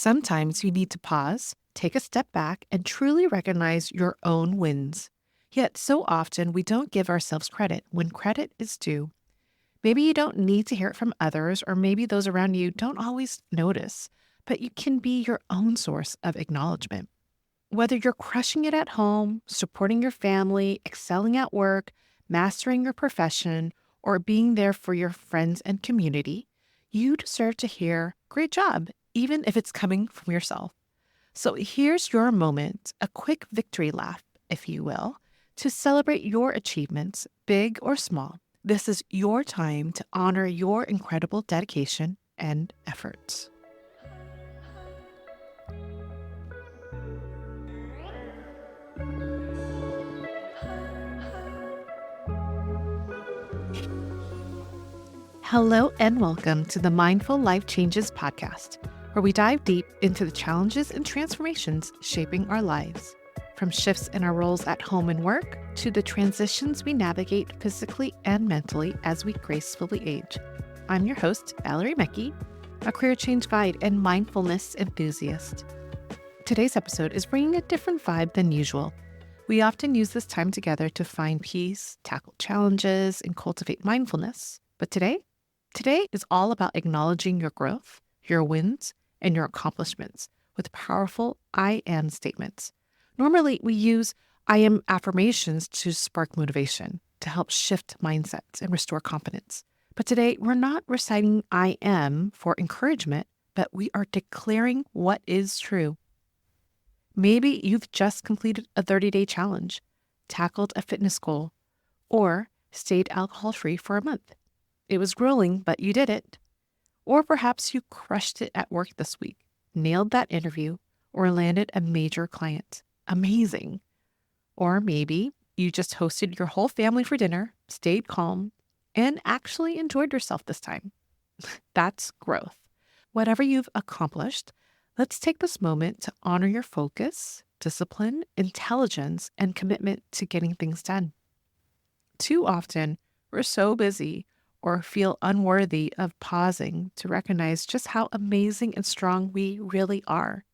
Sometimes you need to pause, take a step back, and truly recognize your own wins. Yet so often we don't give ourselves credit when credit is due. Maybe you don't need to hear it from others, or maybe those around you don't always notice, but you can be your own source of acknowledgement. Whether you're crushing it at home, supporting your family, excelling at work, mastering your profession, or being there for your friends and community, you deserve to hear, "Great job," even if it's coming from yourself. So here's your moment, a quick victory lap, if you will, to celebrate your achievements, big or small. This is your time to honor your incredible dedication and efforts. Hello and welcome to the Mindful Life Changes podcast, where we dive deep into the challenges and transformations shaping our lives. From shifts in our roles at home and work to the transitions we navigate physically and mentally as we gracefully age. I'm your host, Valerie, a career change guide and mindfulness enthusiast. Today's episode is bringing a different vibe than usual. We often use this time together to find peace, tackle challenges, and cultivate mindfulness. But today is all about acknowledging your growth, your wins, and your accomplishments with powerful I am statements. Normally, we use I am affirmations to spark motivation, to help shift mindsets and restore confidence. But today, we're not reciting I am for encouragement, but we are declaring what is true. Maybe you've just completed a 30-day challenge, tackled a fitness goal, or stayed alcohol-free for a month. It was grueling, but you did it. Or perhaps you crushed it at work this week, nailed that interview, or landed a major client. Amazing. Or maybe you just hosted your whole family for dinner, stayed calm, and actually enjoyed yourself this time. That's growth. Whatever you've accomplished, let's take this moment to honor your focus, discipline, intelligence, and commitment to getting things done. Too often, we're so busy or feel unworthy of pausing to recognize just how amazing and strong we really are.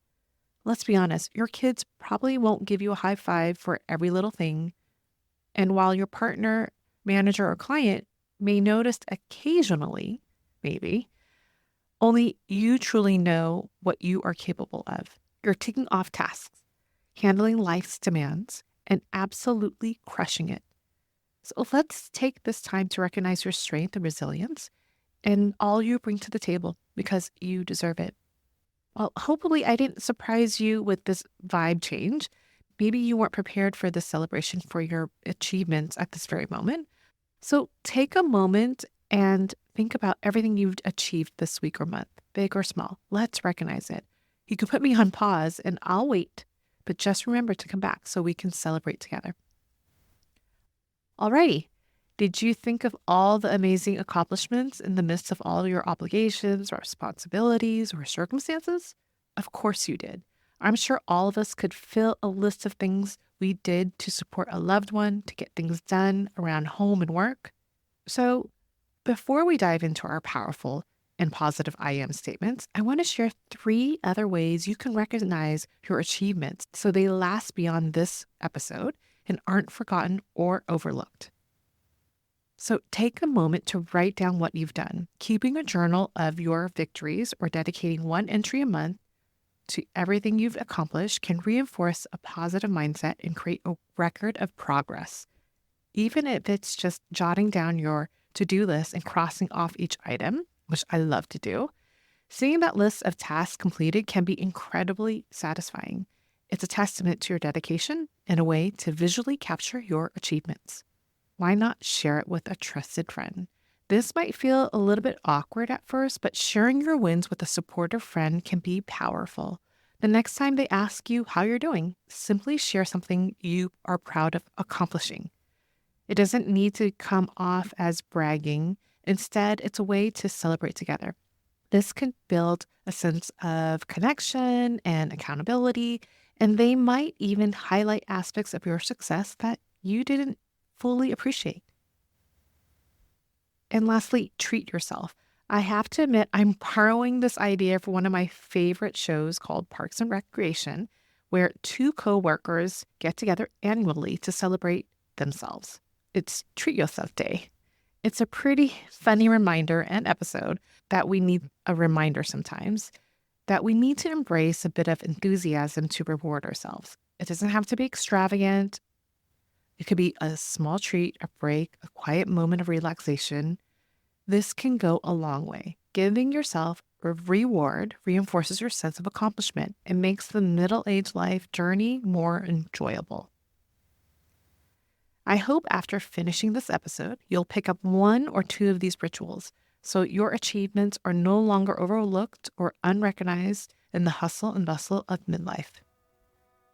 Let's be honest, your kids probably won't give you a high five for every little thing. And while your partner, manager, or client may notice occasionally, maybe, only you truly know what you are capable of. You're ticking off tasks, handling life's demands, and absolutely crushing it. So let's take this time to recognize your strength and resilience and all you bring to the table because you deserve it. Well, hopefully I didn't surprise you with this vibe change. Maybe you weren't prepared for this celebration for your achievements at this very moment. So take a moment and think about everything you've achieved this week or month, big or small. Let's recognize it. You can put me on pause and I'll wait, but just remember to come back so we can celebrate together. Alrighty, did you think of all the amazing accomplishments in the midst of all your obligations or responsibilities or circumstances? Of course you did. I'm sure all of us could fill a list of things we did to support a loved one, to get things done around home and work. So before we dive into our powerful and positive I am statements, I want to share 3 other ways you can recognize your achievements so they last beyond this episode and aren't forgotten or overlooked. So take a moment to write down what you've done. Keeping a journal of your victories or dedicating one entry a month to everything you've accomplished can reinforce a positive mindset and create a record of progress. Even if it's just jotting down your to-do list and crossing off each item, which I love to do, seeing that list of tasks completed can be incredibly satisfying. It's a testament to your dedication and a way to visually capture your achievements. Why not share it with a trusted friend? This might feel a little bit awkward at first, but sharing your wins with a supportive friend can be powerful. The next time they ask you how you're doing, simply share something you are proud of accomplishing. It doesn't need to come off as bragging. Instead, it's a way to celebrate together. This can build a sense of connection and accountability, and they might even highlight aspects of your success that you didn't fully appreciate. And lastly, treat yourself. I have to admit, I'm borrowing this idea from one of my favorite shows called Parks and Recreation, where two coworkers get together annually to celebrate themselves. It's Treat Yourself Day. It's a pretty funny reminder and episode that we need a reminder sometimes that we need to embrace a bit of enthusiasm to reward ourselves. It doesn't have to be extravagant. It could be a small treat, a break, a quiet moment of relaxation. This can go a long way. Giving yourself a reward reinforces your sense of accomplishment and makes the middle-aged life journey more enjoyable. I hope after finishing this episode, you'll pick up one or two of these rituals so your achievements are no longer overlooked or unrecognized in the hustle and bustle of midlife.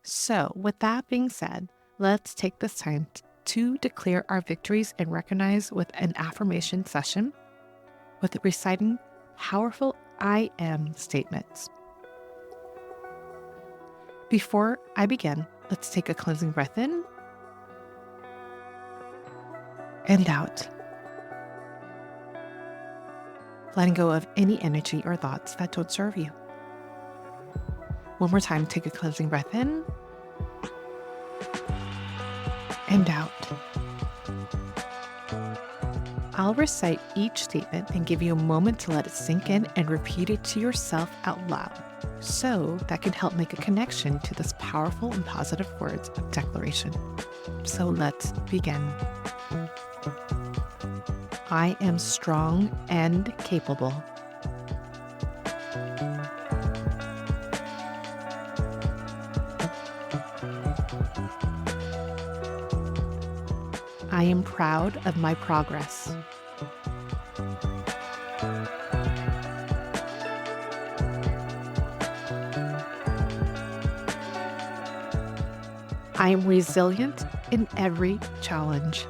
So, with that being said, let's take this time to declare our victories and recognize with an affirmation session with reciting powerful I am statements. Before I begin, let's take a cleansing breath in and out, letting go of any energy or thoughts that don't serve you. One more time, take a cleansing breath in and out. I'll recite each statement and give you a moment to let it sink in and repeat it to yourself out loud. So that can help make a connection to this powerful and positive words of declaration. So let's begin. I am strong and capable. I am proud of my progress. I am resilient in every challenge.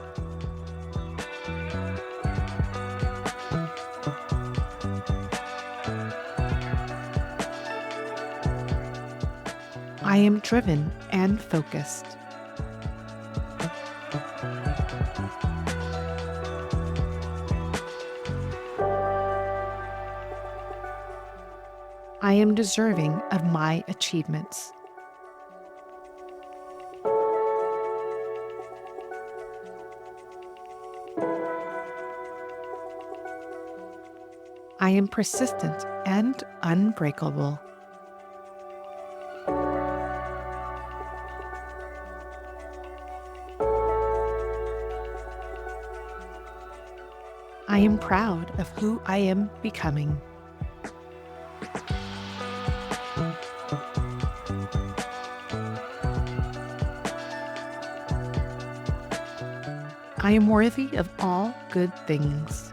I am driven and focused. I am deserving of my achievements. I am persistent and unbreakable. I am proud of who I am becoming. I am worthy of all good things.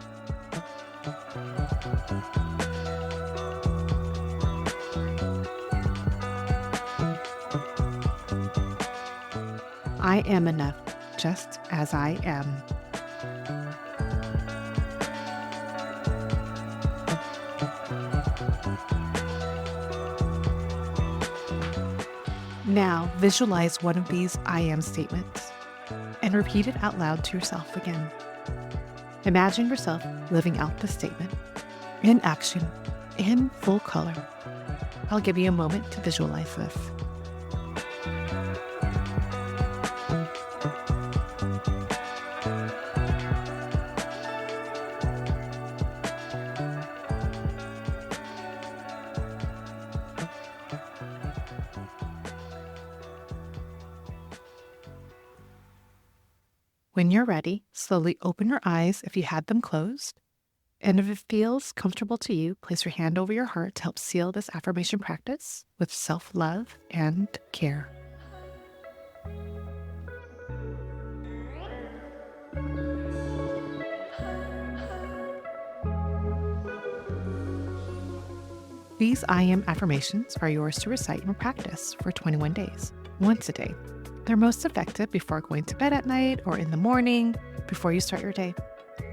I am enough just as I am. Now visualize one of these I am statements and repeat it out loud to yourself again. Imagine yourself living out the statement in action, in full color. I'll give you a moment to visualize this. When you're ready, slowly open your eyes if you had them closed. And if it feels comfortable to you, place your hand over your heart to help seal this affirmation practice with self-love and care. These I am affirmations are yours to recite and practice for 21 days, once a day. They're most effective before going to bed at night or in the morning, before you start your day.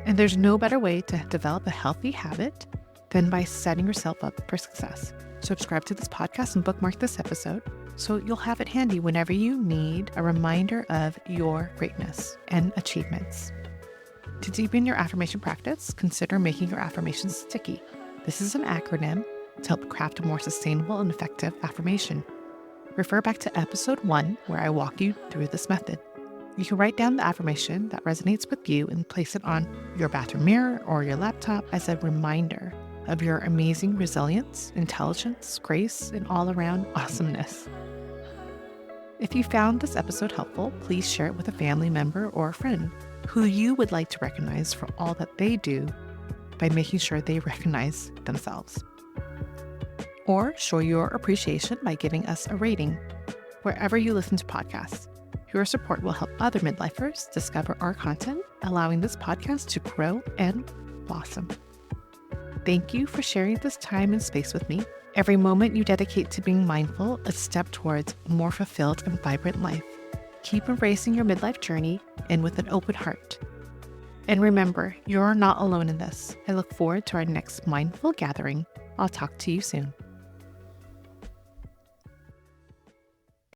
And there's no better way to develop a healthy habit than by setting yourself up for success. Subscribe to this podcast and bookmark this episode so you'll have it handy whenever you need a reminder of your greatness and achievements. To deepen your affirmation practice, consider making your affirmations sticky. This is an acronym to help craft a more sustainable and effective affirmation. Refer back to episode 1 where I walk you through this method. You can write down the affirmation that resonates with you and place it on your bathroom mirror or your laptop as a reminder of your amazing resilience, intelligence, grace, and all-around awesomeness. If you found this episode helpful, please share it with a family member or a friend who you would like to recognize for all that they do by making sure they recognize themselves. Or show your appreciation by giving us a rating wherever you listen to podcasts. Your support will help other midlifers discover our content, allowing this podcast to grow and blossom. Thank you for sharing this time and space with me. Every moment you dedicate to being mindful, a step towards a more fulfilled and vibrant life. Keep embracing your midlife journey and with an open heart. And remember, you're not alone in this. I look forward to our next mindful gathering. I'll talk to you soon.